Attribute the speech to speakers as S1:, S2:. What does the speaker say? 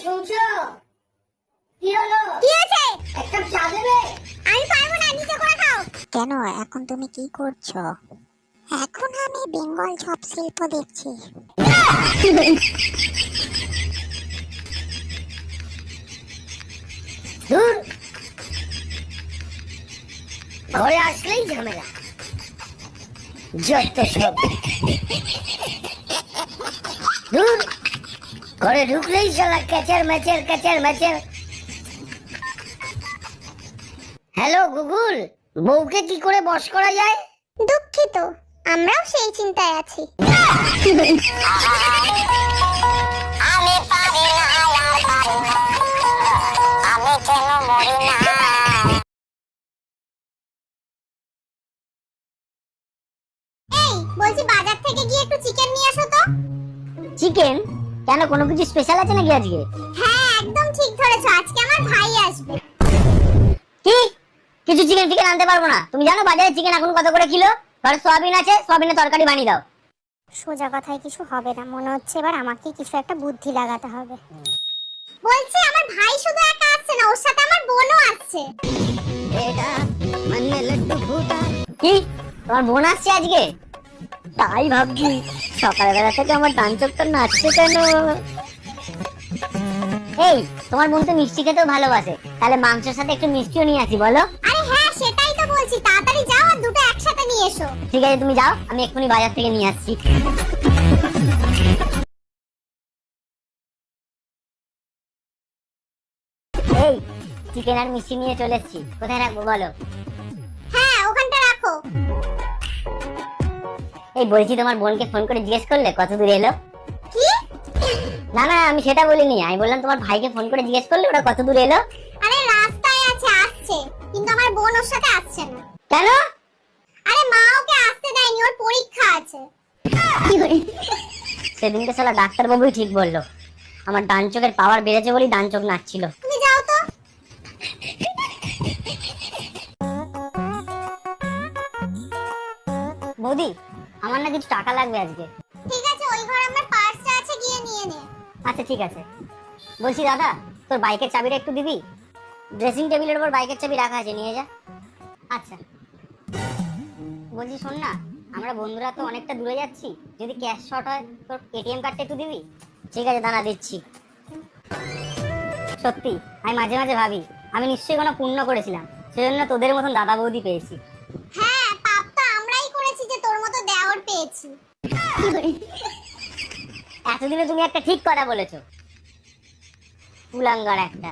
S1: শুনছো? কি হলো?
S2: কি হয়েছে?
S1: এক কাপ চা দেবে?
S2: আমি পারবো না, নিচে করে খাও।
S3: কেন এখন তুমি কি করছো? এখন আমি বেঙ্গল চপ শিল্প দেখছি।
S1: দূর, ঘরে আসলেই ঝামেলা, যত সব। দূর, ঘরে ঢুকলেই শালা ক্যাচার ম্যাচার ক্যাচার ম্যাচার। হ্যালো গুগল, বউকে কি করে বশ করা যায়?
S2: দুঃখিত, আমরাও সেই চিন্তায় আছি।
S3: আমি পারি না আর পারি না, আমি কেন মরি না।
S2: এই বলছি, বাজার থেকে গিয়ে একটু চিকেন নিয়ে আসো তো।
S1: চিকেন? কেন, কোনো কিছু স্পেশাল আছে নাকি আজকে?
S2: হ্যাঁ, একদম ঠিক ধরেছো, আজকে আমার ভাই আসবে।
S1: কি? কিছু চিকেন ফিকেন আনতে পারবো না। তুমি জানো বাজারে চিকেন এখন কত করে কিলো? ঘরে সোয়াবিন আছে, সোয়াবিনের তরকারি বানিয়ে দাও।
S2: সোজা কথায় কিছু হবে না, মনে হচ্ছে এবার আমাকে কিছু একটা বুদ্ধি লাগাতে হবে। বলছি, আমার ভাই শুধু একা আসছে না, ওর সাথে আমার বোনও আসছে।
S1: কি, তোমার বোন আসছে আজকে? তাই ভাবছি সকালবেলা থেকে আমার ডান চোখটা নাচছে কেন। এই, তোমার বোন তো মিষ্টি খেতেও ভালোবাসে, তাহলে মাংসের সাথে একটু মিষ্টিও নিয়ে আসি বলো।
S2: আরে হ্যাঁ, সেটাই তো বলছি, তাড়াতাড়ি যাও আর দুটো একসাথে নিয়ে এসো।
S1: ঠিক আছে, তুমি যাও, আমি এক্ষুনি বাজার থেকে নিয়ে আসছি। এই, চিকেন আর মিষ্টি নিয়ে চলে এসেছি, কোথায় রাখবো বলো?
S2: হ্যাঁ, ওখানটা রাখো।
S1: এই বলছি, তোমার বোনকে ফোন করে জিজ্ঞেস করলে কত দূর এলো?
S2: কি?
S1: না না, আমি সেটা বলিনি, আমি বললাম তোমার ভাইকে ফোন করে জিজ্ঞেস করলে ওরা কত দূর এলো।
S2: আরে রাস্তায় আছে, আসছে, কিন্তু আমার বোন ওর সাথে আসছে না।
S1: কেন?
S2: আরে মা ওকে আসতে দেয়নি, ওর পরীক্ষা আছে।
S1: সেদিনকে শালা ডাক্তার বাবুই ঠিক বললো, আমার ডান চোখের পাওয়ার বেড়েছে বলেই ডান চোখ নাচছিল।
S2: তুমি যাও তো।
S1: বৌদি, আমার না কিছু টাকা লাগবে আজকে।
S2: ঠিক আছে, ওই ঘরে আমার পার্সটা আছে, গিয়ে নিয়ে নে।
S1: আচ্ছা ঠিক আছে। বলছি দাদা, তোর বাইকের চাবিটা একটু দিবি? ড্রেসিং টেবিলের উপর বাইকের চাবি রাখা আছে, নিয়ে যা। আচ্ছা। বলছি শোন না, আমরা বন্ধুরা তো অনেকটা দূরে যাচ্ছি, যদি ক্যাশ শর্ট হয় তোর এটিএম কার্ডটা একটু দিবি? ঠিক আছে দাঁড়া, দিচ্ছি। সত্যি আমি মাঝে মাঝে ভাবি আমি নিশ্চয়ই কোনো পুণ্য করেছিলাম, সেজন্য তোদের মতন দাদা বৌদি পেয়েছি।
S2: হ্যাঁ, পাপ তো আমরাই করেছি যে তোর মতো দেওর পেয়েছি।
S1: এতদিনে তুমি একটা ঠিক কথা বলেছো, কুলাঙ্গার একটা।